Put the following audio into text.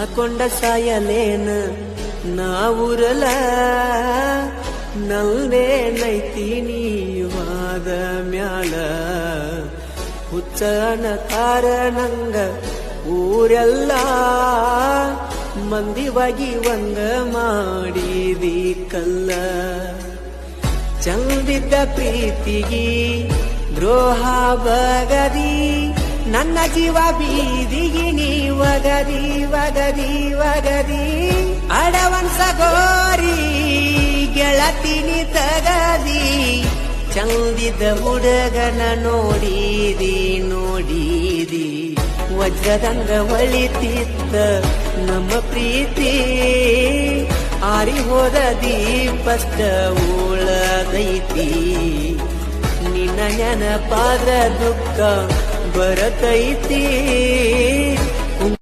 ಹಾಕೊಂಡ ಸಾಯಲೇನ ನಾವುರಲ ನಲ್ಲೇನೈತಿ ನೀವಾದ ಮ್ಯಾಲ ಹುಚ್ಚನ ಕಾರಣಂಗ ಊರೆಲ್ಲ ಮಂದಿವಾಗಿ ವಂಗ ಮಾಡಿದಿ ಕಲ್ಲ ಚಂದಿದ್ದ ಪ್ರೀತಿಗಿ ದ್ರೋಹ ಬಗದಿ ನನ್ನ ಜೀವ ಬೀದಿಗಿ ನೀ ವಗದಿ ವಗದಿ ವಗದಿ ಅಡವನ್ಸ ಗೋರಿ ಗೆಳತಿನಿ ತಗದಿ ಚಂದಿದ್ದ ಹುಡುಗನ ನೋಡಿದಿ ನೋಡಿದಿ ವಜ್ರದಂಗ ಒಳಿತಿತ್ತ ನಮ್ಮ ಪ್ರೀತಿ ಆರಿ ಹೋದ ದೀಪಷ್ಟ ಉಳದೈತಿ ನಿನ್ನ ನೆನಪಾದ ದುಃಖ ಬರತೈತಿ